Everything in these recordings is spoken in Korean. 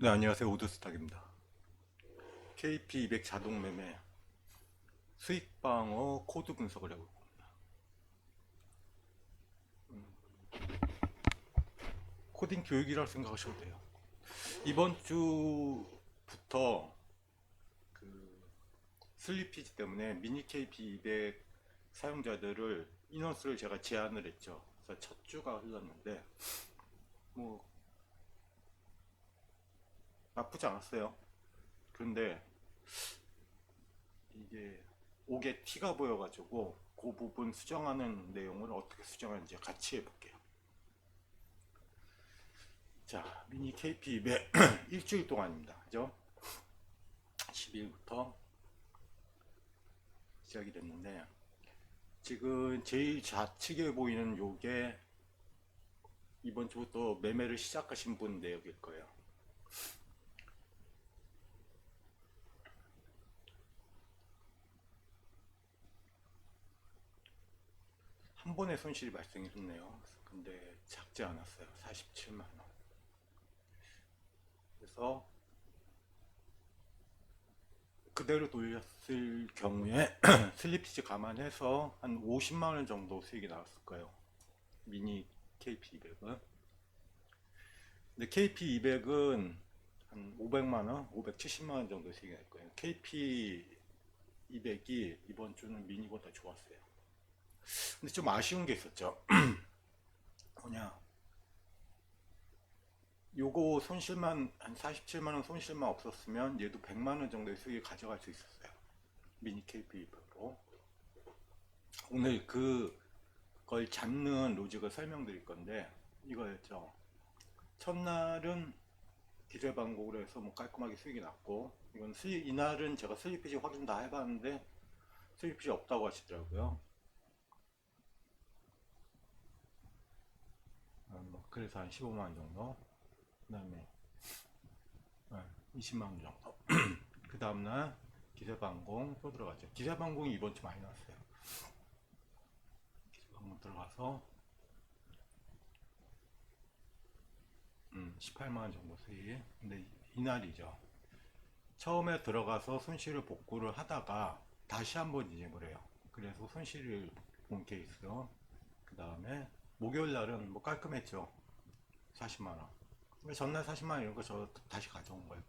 네, 안녕하세요. 우드스탁입니다. KP200 자동 매매 수익 방어 코드 분석을 해볼 겁니다. 코딩 교육이라고 생각하셔도 돼요. 이번 주부터 그 슬리피지 때문에 미니 KP200 사용자들을 인원수를 제가 제한을 했죠. 그래서 첫 주가 흘렀는데 뭐 나쁘지 않았어요. 그런데 이게 옥에 티가 보여가지고 그 부분 수정하는 내용을 어떻게 수정하는지 같이 해볼게요. 자, 미니 KP200 일주일 동안입니다. 그죠? 10일부터 시작이 됐는데 지금 제일 좌측에 보이는 요게 이번 주부터 매매를 시작하신 분 내역일 거예요. 한 번에 손실이 발생했네요. 근데 작지 않았어요. 47만 원. 그래서 그대로 돌렸을 경우에 슬리피지 감안해서 한 50만 원 정도 수익이 나왔을 거예요. 미니 KP200은. 근데 KP200은 한 500만 원, 570만 원 정도 수익이 날 거예요. KP200이 이번 주는 미니보다 좋았어요. 근데 좀 아쉬운 게 있었죠. 뭐냐, 요거 손실만 한 47만 원 손실만 없었으면 얘도 100만 원 정도의 수익을 가져갈 수 있었어요. 미니 KP200으로. 오늘 그걸 잡는 로직을 설명드릴 건데 이거였죠. 첫날은 기세 반복을 해서 뭐 깔끔하게 수익이 났고, 이건 이날은 제가 슬리피지 확인 다 해봤는데 슬리피지 없다고 하시더라고요. 그래서 한 15만 원 정도. 그 다음에 20만 원 정도. 그 다음날 기세방공 또 들어갔죠. 기세방공이 이번 주 많이 나왔어요. 기세방공 들어가서 18만 원 정도 수익. 근데 이날이죠. 처음에 들어가서 손실을 복구를 하다가 다시 한번 인입을 해요. 그래서 손실을 본 케이스. 그 다음에 목요일 날은 뭐 깔끔했죠. 40만 원. 전날 40만 원 이런 거 저 다시 가져온 거예요.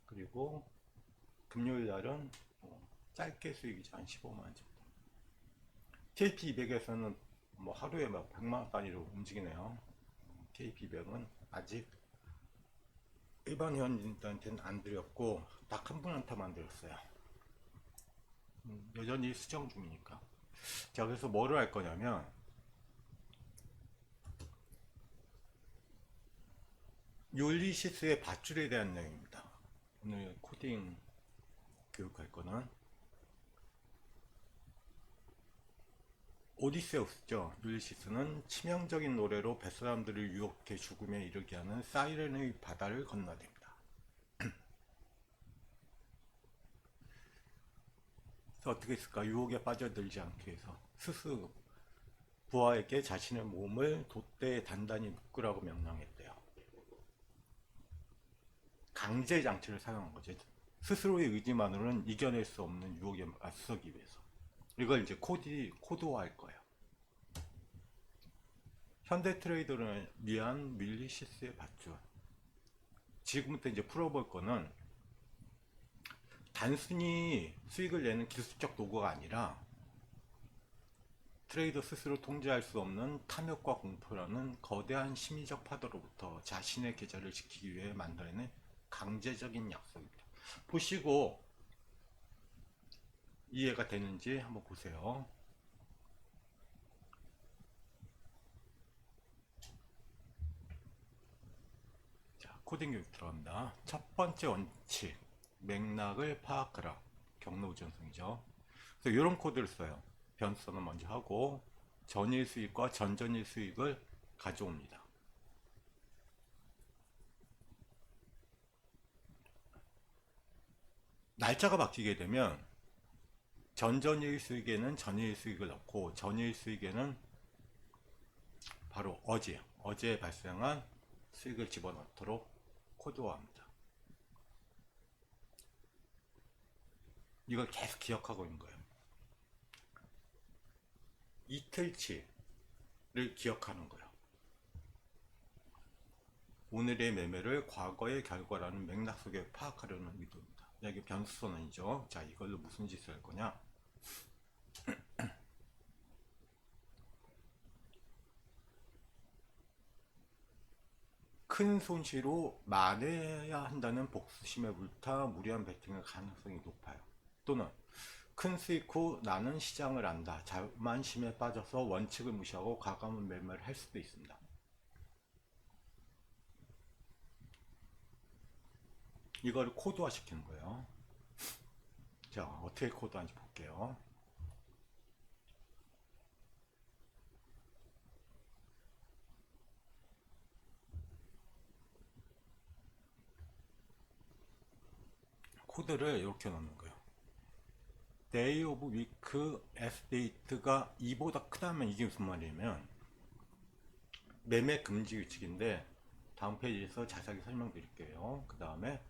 그리고 금요일 날은 뭐 짧게 수익이죠. 한 15만 원 정도. KP200에서는 뭐 하루에 막 100만 원 단위로 움직이네요. KP200은 아직 일반 회원들한테는 안 드렸고 딱 한 분한테만 드렸어요. 여전히 수정 중이니까. 자, 그래서 뭐를 할 거냐면 율리시스의 밧줄에 대한 내용입니다. 오늘 코딩 교육할 거는 오디세우스죠. 율리시스는 치명적인 노래로 뱃사람들을 유혹해 죽음에 이르게 하는 사이렌의 바다를 건너댑니다. 그래서 어떻게 했을까? 유혹에 빠져들지 않기 위해서 스스 부하에게 자신의 몸을 돛대에 단단히 묶으라고 명령했대요. 강제 장치를 사용한 거죠. 스스로의 의지만으로는 이겨낼 수 없는 유혹에 맞서기 위해서. 이걸 이제 코드화할 거예요. 현대 트레이더를 위한 밀리시스의 밧줄. 지금부터 이제 풀어볼 거는 단순히 수익을 내는 기술적 도구가 아니라 트레이더 스스로 통제할 수 없는 탐욕과 공포라는 거대한 심리적 파도로부터 자신의 계좌를 지키기 위해 만들어낸 강제적인 약속입니다. 보시고 이해가 되는지 한번 보세요. 자, 코딩 교육 들어갑니다. 첫 번째 원칙, 맥락을 파악하라. 경로 우전성이죠. 그래서 이런 코드를 써요. 변수는 먼저 하고 전일 수익과 전전일 수익을 가져옵니다. 날짜가 바뀌게 되면 전전일 수익에는 전일 수익을 넣고 전일 수익에는 바로 어제 발생한 수익을 집어넣도록 코드화합니다. 이걸 계속 기억하고 있는 거예요. 이틀치를 기억하는 거예요. 오늘의 매매를 과거의 결과라는 맥락 속에 파악하려는 의도입니다. 이게 변수선언이죠. 자, 이걸로 무슨 짓을 할 거냐? 큰 손실로 만회해야 한다는 복수심에 불타 무리한 베팅의 가능성이 높아요. 또는 큰 수익 후 나는 시장을 안다. 자만심에 빠져서 원칙을 무시하고 과감한 매매를 할 수도 있습니다. 이걸 코드화 시키는 거예요. 자, 어떻게 코드화인지 볼게요. 코드를 이렇게 넣는 거예요. Day of Week Sdate가 2보다 크다면 이게 무슨 말이냐면 매매 금지 규칙인데 다음 페이지에서 자세하게 설명드릴게요. 그 다음에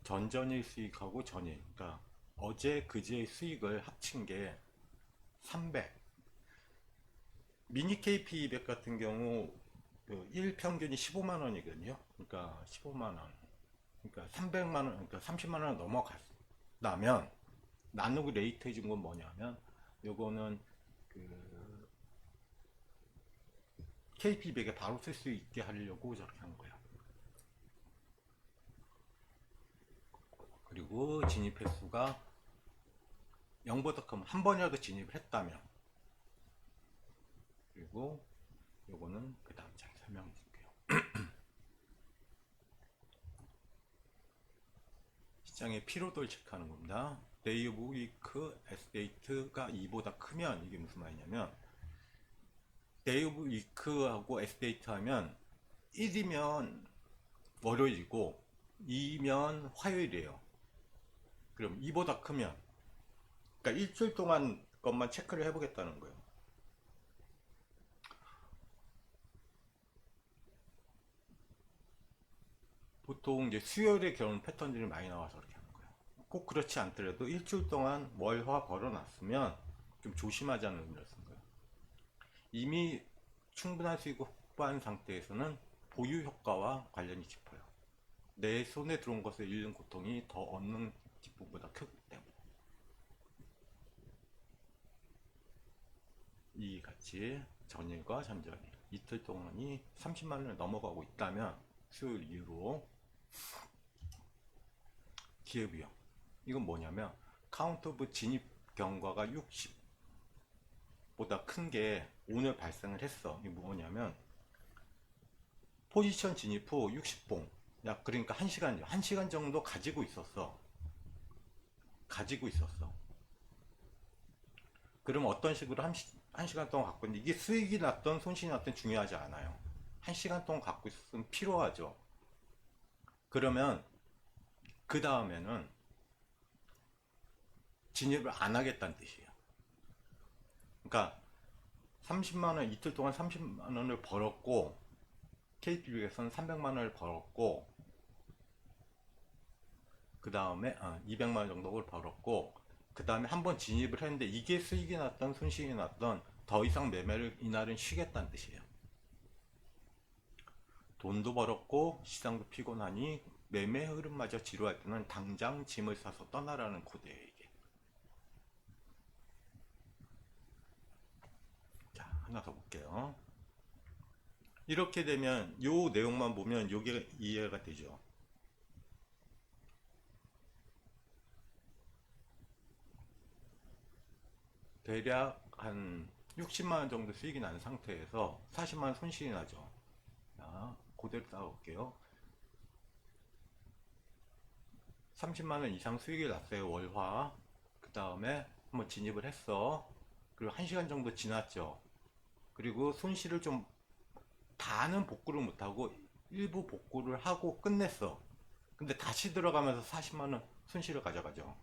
전전일 수익하고 전일, 그러니까 어제 그제의 수익을 합친 게 300. 미니 KP200 같은 경우 그 1평균이 15만 원이거든요. 그러니까 15만 원. 그러니까 300만 원, 그러니까 30만 원 넘어갔다면 나누고 레이트 해준 건 뭐냐면 요거는 그 KP100에 바로 쓸 수 있게 하려고 저렇게 한 거야. 그리고 진입 횟수가 0보다 크면 한 번이라도 진입을 했다면, 그리고 요거는 그 다음 장에 설명해 줄게요. 시장의 피로도를 체크하는 겁니다. 데이 오브 위크 S데이트가 2보다 크면 이게 무슨 말이냐면 데이 오브 위크하고 S데이트 하면 1이면 월요일이고 2면 화요일이에요. 그럼 2보다 크면, 그러니까 일주일 동안 것만 체크를 해보겠다는 거예요. 보통 이제 수요일에 결혼 패턴들이 많이 나와서 그렇게 하는 거예요. 꼭 그렇지 않더라도 일주일 동안 월화 벌어놨으면 좀 조심하자는 의미를 쓴 거예요. 이미 충분한 수익을 확보한 상태에서는 보유 효과와 관련이 깊어요. 내 손에 들어온 것을 잃는 고통이 더 얻는 기쁨보다 크기 때문에. 이 같이 전일과 전전일 이틀 동안이 30만 원을 넘어가고 있다면 수요일 이후로 기회비용, 이건 뭐냐면 카운트 오브 진입 경과가 60보다 큰 게 오늘 발생을 했어. 이게 뭐냐면 포지션 진입 후 60봉, 야 그러니까 1시간 정도 가지고 있었어. 그럼 어떤 식으로 한 시간 동안 갖고 있는데, 이게 수익이 났던 손실이 났던 중요하지 않아요. 1시간 동안 갖고 있으면 필요하죠. 그러면 그 다음에는 진입을 안 하겠다는 뜻이에요. 그러니까 30만원, 이틀 동안 30만원을 벌었고 KPB에서는 300만원을 벌었고 그 다음에 200만원 정도를 벌었고 그 다음에 한번 진입을 했는데 이게 수익이 났던 손실이 났던 더 이상 매매를 이날은 쉬겠다는 뜻이에요. 돈도 벌었고 시장도 피곤하니 매매 흐름마저 지루할 때는 당장 짐을 싸서 떠나라는 코드예요. 이게. 자, 하나 더 볼게요. 이렇게 되면 요 내용만 보면 요게 이해가 되죠. 대략 한 60만원 정도 수익이 난 상태에서 40만원 손실이 나죠. 자, 그대로 따볼게요. 30만원 이상 수익이 났어요. 월화. 그 다음에 한번 진입을 했어. 그리고 1시간 정도 지났죠. 그리고 손실을 좀 다는 복구를 못하고 일부 복구를 하고 끝냈어. 근데 다시 들어가면서 40만원 손실을 가져가죠.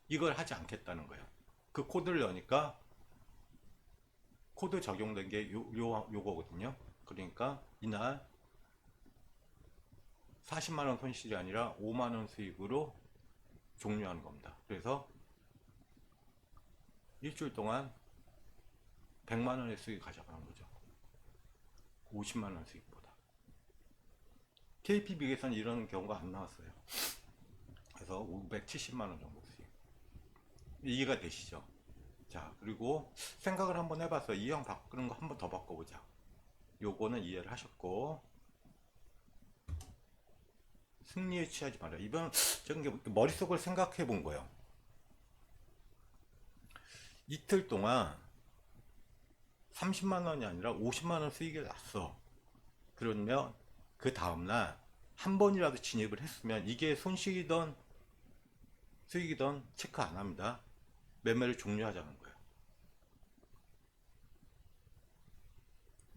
이걸 하지 않겠다는 거예요. 그 코드를 넣으니까 코드 적용된 게 요거거든요. 그러니까 이날 40만원 손실이 아니라 5만원 수익으로 종료하는 겁니다. 그래서 일주일 동안 100만원의 수익 가져가는 거죠. 50만원 수익보다. KPB에서는 이런 경우가 안 나왔어요. 그래서 570만원 정도 수익. 이해가 되시죠? 자, 그리고 생각을 한번 해봤어요. 이형 바꾸는 거 한번 더 바꿔보자. 요거는 이해를 하셨고, 승리에 취하지 말아요. 이번 저는 머릿속을 생각해 본 거예요. 이틀 동안 30만 원이 아니라 50만 원 수익이 났어. 그러면 그 다음날 한 번이라도 진입을 했으면 이게 손실이던 수익이던 체크 안 합니다. 매매를 종료하자는 거예요.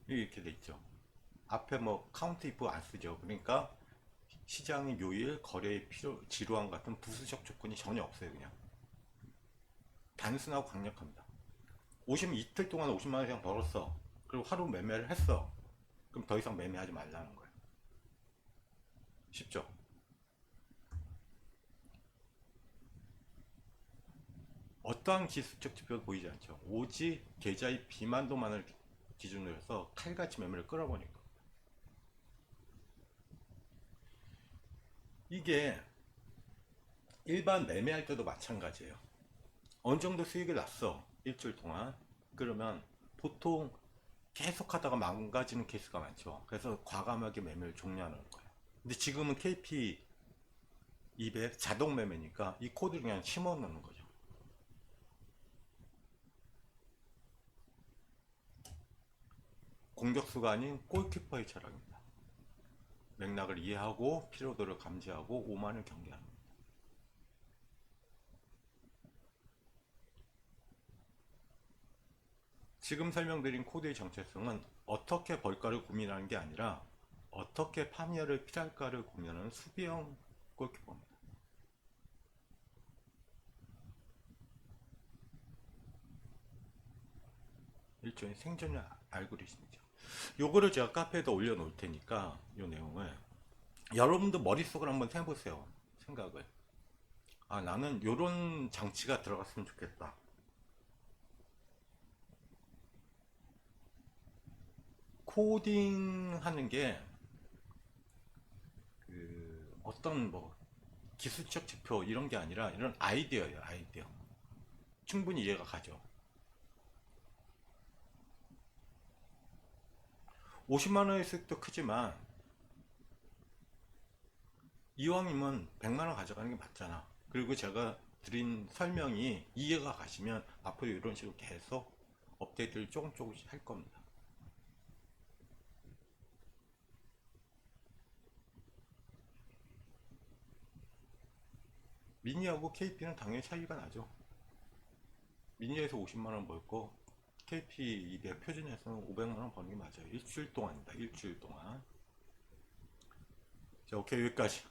이렇게 돼 있죠. 앞에 뭐 카운트 이프 안 쓰죠. 그러니까 시장의 요일, 거래의 필요, 지루함 같은 부수적 조건이 전혀 없어요. 그냥 단순하고 강력합니다. 오시면 이틀 동안 50만 원 이상 벌었어. 그리고 하루 매매를 했어. 그럼 더 이상 매매하지 말라는 거예요. 쉽죠? 어떠한 기술적 지표도 보이지 않죠. 오직 계좌의 비만도만을 기준으로 해서 칼같이 매매를 끌어보니까 이게 일반 매매할 때도 마찬가지예요. 어느 정도 수익이 났어 일주일 동안. 그러면 보통 계속 하다가 망가지는 케이스가 많죠. 그래서 과감하게 매매를 종료하는 거예요. 근데 지금은 KP 200 자동 매매니까 이 코드를 그냥 심어 놓는 거죠. 공격수가 아닌 골키퍼의 철학입니다. 맥락을 이해하고 피로도를 감지하고 오만을 경계하는 겁니다. 지금 설명드린 코드의 정체성은 어떻게 벌까를 고민하는 게 아니라 어떻게 파멸을 피할까를 고민하는 수비형 골키퍼입니다. 일종의 생존의 알고리즘이죠. 요거를 제가 카페에다 올려놓을 테니까 요 내용을 여러분도 머릿속으로 한번 해보세요. 생각을. 아, 나는 요런 장치가 들어갔으면 좋겠다. 코딩 하는 게 어떤 뭐 기술적 지표 이런 게 아니라 이런 아이디어예요. 아이디어. 충분히 이해가 가죠. 50만원의 수익도 크지만 이왕이면 100만원 가져가는 게 맞잖아. 그리고 제가 드린 설명이 이해가 가시면 앞으로 이런 식으로 계속 업데이트를 조금씩 할 겁니다. 미니하고 KP는 당연히 차이가 나죠. 미니에서 50만원 벌고 KP 200 표준에서는 500만원 버는 게 맞아요. 일주일 동안입니다. 일주일 동안. 자, 오케이, 여기까지.